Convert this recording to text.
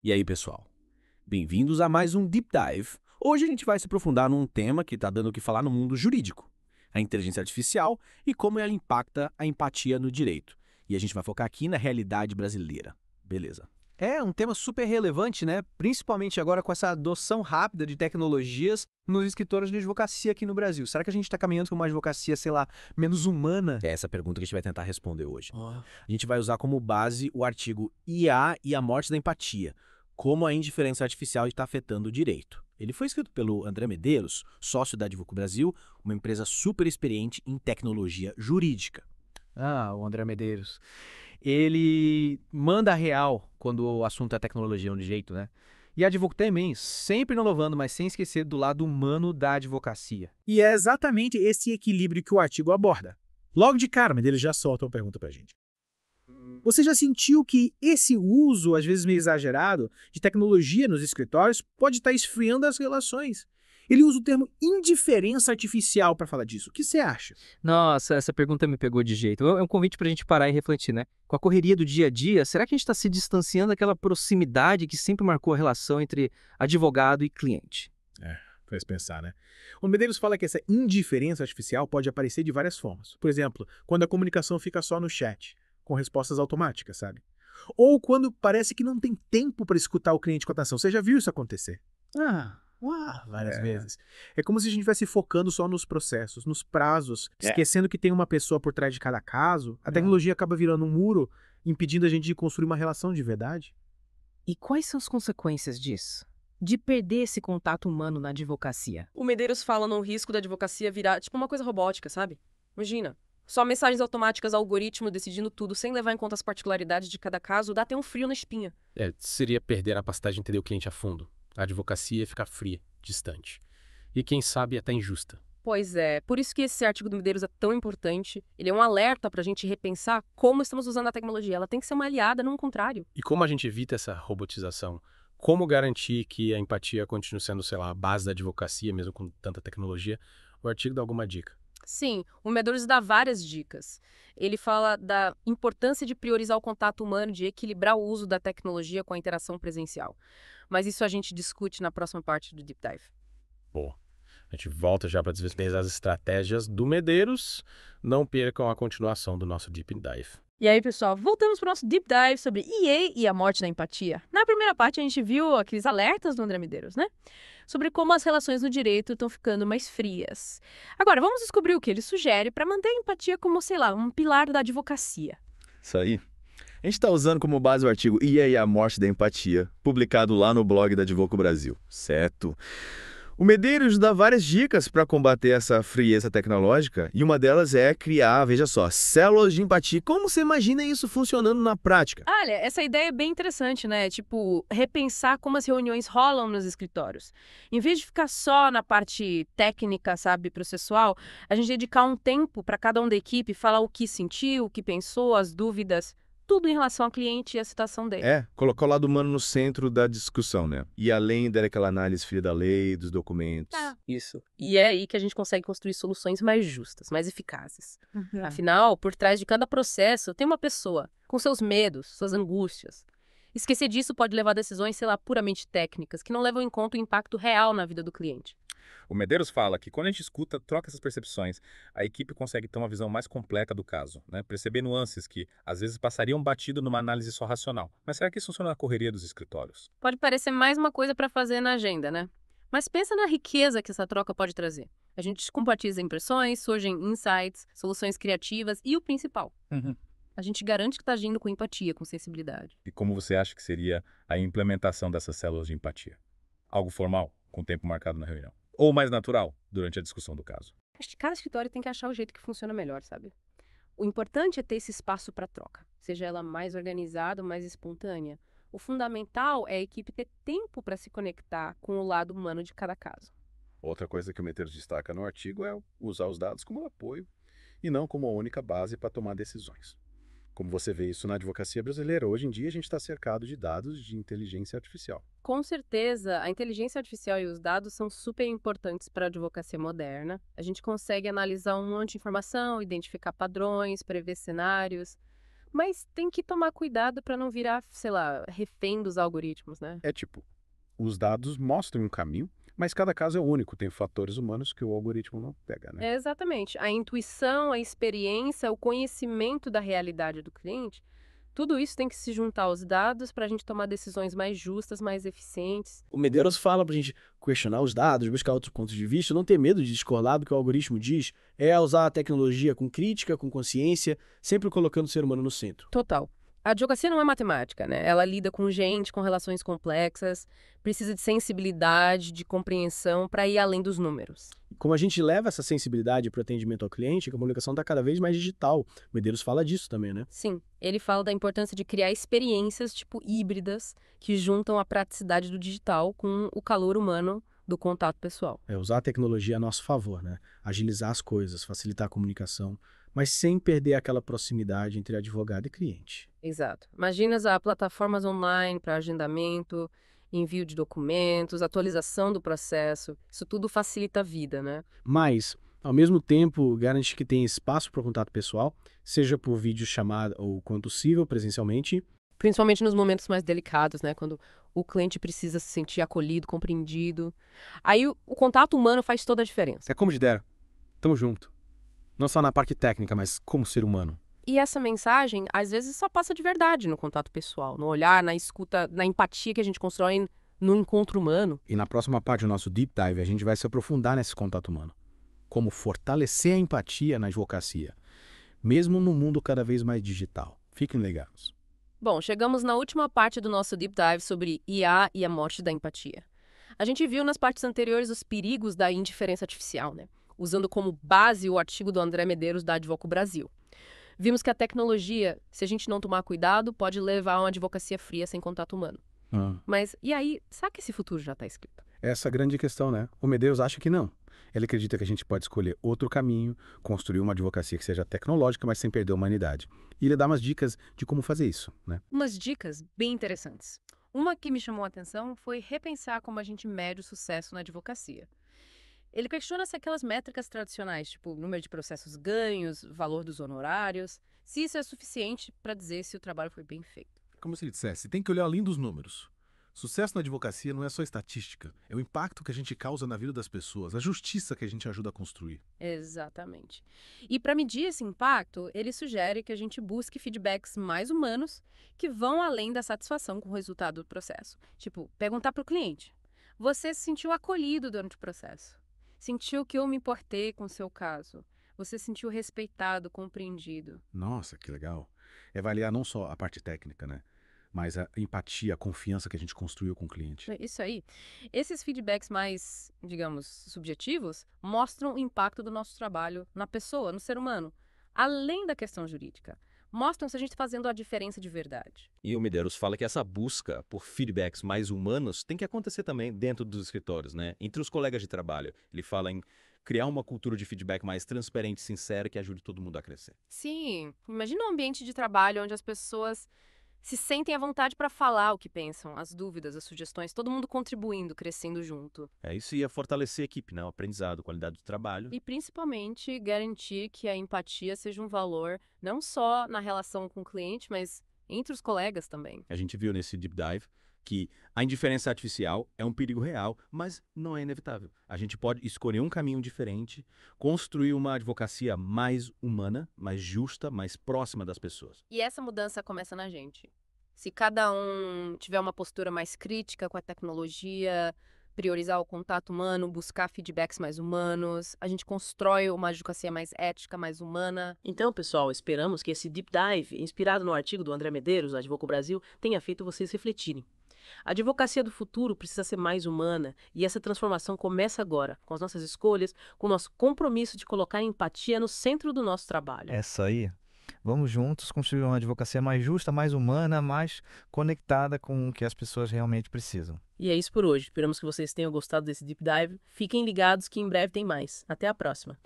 E aí, pessoal? Bem-vindos a mais um Deep Dive. Hoje a gente vai se aprofundar num tema que está dando o que falar no mundo jurídico: a inteligência artificial e como ela impacta a empatia no direito. E a gente vai focar aqui na realidade brasileira. Beleza. É um tema super relevante, né? Principalmente agora com essa adoção rápida de tecnologias nos escritórios de advocacia aqui no Brasil. Será que a gente está caminhando para uma advocacia, sei lá, menos humana? É essa a pergunta que a gente vai tentar responder hoje. Ó. A gente vai usar como base o artigo IA e a morte da empatia, como a indiferença artificial está afetando o direito. Ele foi escrito pelo André Medeiros, sócio da Advoco Brasil, uma empresa super experiente em tecnologia jurídica. Ah, o André Medeiros. Ele manda a real quando o assunto é tecnologia, de jeito, né? E a Advoco também, sempre inovando, mas sem esquecer do lado humano da advocacia. E é exatamente esse equilíbrio que o artigo aborda. Logo de cara, mas ele já solta uma pergunta pra gente. Você já sentiu que esse uso, às vezes meio exagerado, de tecnologia nos escritórios pode estar esfriando as relações? Ele usa o termo indiferença artificial para falar disso. O que você acha? Nossa, essa pergunta me pegou de jeito. É um convite para a gente parar e refletir, né? Com a correria do dia a dia, será que a gente está se distanciando daquela proximidade que sempre marcou a relação entre advogado e cliente? Faz pensar, né? O Medeiros fala que essa indiferença artificial pode aparecer de várias formas. Por exemplo, quando a comunicação fica só no chat, com respostas automáticas, sabe? Ou quando parece que não tem tempo para escutar o cliente com atenção. Você já viu isso acontecer? Várias vezes. É como se a gente estivesse focando só nos processos, nos prazos, esquecendo que tem uma pessoa por trás de cada caso. A tecnologia acaba virando um muro, impedindo a gente de construir uma relação de verdade. E quais são as consequências disso? De perder esse contato humano na advocacia? O Medeiros fala no risco da advocacia virar tipo uma coisa robótica, sabe? Imagina. Só mensagens automáticas, algoritmo decidindo tudo sem levar em conta as particularidades de cada caso, dá até um frio na espinha. Seria perder a capacidade de entender o cliente a fundo. A advocacia ia ficar fria, distante. E quem sabe até injusta. Pois é, por isso que esse artigo do Medeiros é tão importante. Ele é um alerta pra gente repensar como estamos usando a tecnologia. Ela tem que ser uma aliada, não o contrário. E como a gente evita essa robotização? Como garantir que a empatia continue sendo, sei lá, a base da advocacia, mesmo com tanta tecnologia? O artigo dá alguma dica. Sim, o Medeiros dá várias dicas. Ele fala da importância de priorizar o contato humano, de equilibrar o uso da tecnologia com a interação presencial. Mas isso a gente discute na próxima parte do Deep Dive. Boa. A gente volta já para desvendar as estratégias do Medeiros. Não percam a continuação do nosso Deep Dive. E aí, pessoal, voltamos para o nosso Deep Dive sobre EA e a morte da empatia. Na primeira parte, a gente viu aqueles alertas do André Medeiros, né? Sobre como as relações no direito estão ficando mais frias. Agora, vamos descobrir o que ele sugere para manter a empatia como, sei lá, um pilar da advocacia. Isso aí. A gente está usando como base o artigo IA e a morte da empatia, publicado lá no blog da Advoco Brasil, certo? O Medeiros dá várias dicas para combater essa frieza tecnológica e uma delas é criar, veja só, células de empatia. Como você imagina isso funcionando na prática? Olha, essa ideia é bem interessante, né? Tipo, repensar como as reuniões rolam nos escritórios. Em vez de ficar só na parte técnica, sabe, processual, a gente dedicar um tempo para cada um da equipe falar o que sentiu, o que pensou, as dúvidas, tudo em relação ao cliente e a situação dele. Colocar o lado humano no centro da discussão, né? E além daquela análise fria da lei, dos documentos. Isso. E é aí que a gente consegue construir soluções mais justas, mais eficazes. Afinal, por trás de cada processo tem uma pessoa, com seus medos, suas angústias. Esquecer disso pode levar a decisões, sei lá, puramente técnicas, que não levam em conta o impacto real na vida do cliente. O Medeiros fala que quando a gente escuta, troca essas percepções, a equipe consegue ter uma visão mais completa do caso, né? Perceber nuances que, às vezes, passariam batido numa análise só racional. Mas será que isso funciona na correria dos escritórios? Pode parecer mais uma coisa para fazer na agenda, né? Mas pensa na riqueza que essa troca pode trazer. A gente compartilha impressões, surgem insights, soluções criativas e o principal. A gente garante que está agindo com empatia, com sensibilidade. E como você acha que seria a implementação dessas células de empatia? Algo formal, com tempo marcado na reunião? Ou mais natural, durante a discussão do caso? Acho que cada escritório tem que achar o jeito que funciona melhor, sabe? O importante é ter esse espaço para troca, seja ela mais organizada ou mais espontânea. O fundamental é a equipe ter tempo para se conectar com o lado humano de cada caso. Outra coisa que o Medeiros destaca no artigo é usar os dados como apoio e não como a única base para tomar decisões. Como você vê isso na advocacia brasileira, hoje em dia a gente está cercado de dados de inteligência artificial. Com certeza, a inteligência artificial e os dados são super importantes para a advocacia moderna. A gente consegue analisar um monte de informação, identificar padrões, prever cenários. Mas tem que tomar cuidado para não virar, sei lá, refém dos algoritmos, né? É tipo, os dados mostram um caminho, mas cada caso é único, tem fatores humanos que o algoritmo não pega, né? É exatamente. A intuição, a experiência, o conhecimento da realidade do cliente, tudo isso tem que se juntar aos dados para a gente tomar decisões mais justas, mais eficientes. O Medeiros fala pra gente questionar os dados, buscar outros pontos de vista, não ter medo de discordar do que o algoritmo diz, é usar a tecnologia com crítica, com consciência, sempre colocando o ser humano no centro. Total. A advocacia não é matemática, né? Ela lida com gente, com relações complexas, precisa de sensibilidade, de compreensão para ir além dos números. Como a gente leva essa sensibilidade para o atendimento ao cliente, a comunicação está cada vez mais digital. O Medeiros fala disso também, né? Sim, ele fala da importância de criar experiências tipo híbridas que juntam a praticidade do digital com o calor humano do contato pessoal. É usar a tecnologia a nosso favor, né? Agilizar as coisas, facilitar a comunicação, mas sem perder aquela proximidade entre advogado e cliente. Exato. Imagina as plataformas online para agendamento, envio de documentos, atualização do processo. Isso tudo facilita a vida, né? Mas, ao mesmo tempo, garante que tem espaço para o contato pessoal, seja por videochamada ou, quando possível, presencialmente. Principalmente nos momentos mais delicados, né? Quando o cliente precisa se sentir acolhido, compreendido. Aí o contato humano faz toda a diferença. É como de dera. Tamo junto. Não só na parte técnica, mas como ser humano. E essa mensagem, às vezes, só passa de verdade no contato pessoal, no olhar, na escuta, na empatia que a gente constrói no encontro humano. E na próxima parte do nosso Deep Dive, a gente vai se aprofundar nesse contato humano. Como fortalecer a empatia na advocacia, mesmo no mundo cada vez mais digital. Fiquem ligados. Bom, chegamos na última parte do nosso Deep Dive sobre IA e a morte da empatia. A gente viu nas partes anteriores os perigos da indiferença artificial, né? Usando como base o artigo do André Medeiros da Advoco Brasil. Vimos que a tecnologia, se a gente não tomar cuidado, pode levar a uma advocacia fria sem contato humano. Mas, e aí, será que esse futuro já está escrito? Essa é a grande questão, né? O Medeiros acha que não. Ele acredita que a gente pode escolher outro caminho, construir uma advocacia que seja tecnológica, mas sem perder a humanidade. E ele dá umas dicas de como fazer isso, né? Umas dicas bem interessantes. Uma que me chamou a atenção foi repensar como a gente mede o sucesso na advocacia. Ele questiona se aquelas métricas tradicionais, tipo número de processos ganhos, valor dos honorários, se isso é suficiente para dizer se o trabalho foi bem feito. Como se ele dissesse, tem que olhar além dos números. Sucesso na advocacia não é só estatística, é o impacto que a gente causa na vida das pessoas, a justiça que a gente ajuda a construir. Exatamente. E para medir esse impacto, ele sugere que a gente busque feedbacks mais humanos que vão além da satisfação com o resultado do processo. Tipo, perguntar para o cliente: você se sentiu acolhido durante o processo? Sentiu que eu me importei com o seu caso? Você se sentiu respeitado, compreendido? Nossa, que legal. É avaliar não só a parte técnica, né? Mas a empatia, a confiança que a gente construiu com o cliente. Isso aí. Esses feedbacks mais, digamos, subjetivos mostram o impacto do nosso trabalho na pessoa, no ser humano, além da questão jurídica. Mostram se a gente está fazendo a diferença de verdade. E o Medeiros fala que essa busca por feedbacks mais humanos tem que acontecer também dentro dos escritórios, né? Entre os colegas de trabalho. Ele fala em criar uma cultura de feedback mais transparente e sincera que ajude todo mundo a crescer. Sim, imagina um ambiente de trabalho onde as pessoas se sentem à vontade para falar o que pensam, as dúvidas, as sugestões, todo mundo contribuindo, crescendo junto. Isso ia fortalecer a equipe, né? O aprendizado, qualidade do trabalho. E principalmente garantir que a empatia seja um valor não só na relação com o cliente, mas entre os colegas também. A gente viu nesse Deep Dive que a indiferença artificial é um perigo real, mas não é inevitável. A gente pode escolher um caminho diferente, construir uma advocacia mais humana, mais justa, mais próxima das pessoas. E essa mudança começa na gente. Se cada um tiver uma postura mais crítica com a tecnologia, priorizar o contato humano, buscar feedbacks mais humanos, a gente constrói uma advocacia mais ética, mais humana. Então, pessoal, esperamos que esse Deep Dive, inspirado no artigo do André Medeiros, da Advoco Brasil, tenha feito vocês refletirem. A advocacia do futuro precisa ser mais humana e essa transformação começa agora, com as nossas escolhas, com o nosso compromisso de colocar a empatia no centro do nosso trabalho. Essa aí. Vamos juntos construir uma advocacia mais justa, mais humana, mais conectada com o que as pessoas realmente precisam. E é isso por hoje. Esperamos que vocês tenham gostado desse Deep Dive. Fiquem ligados que em breve tem mais. Até a próxima.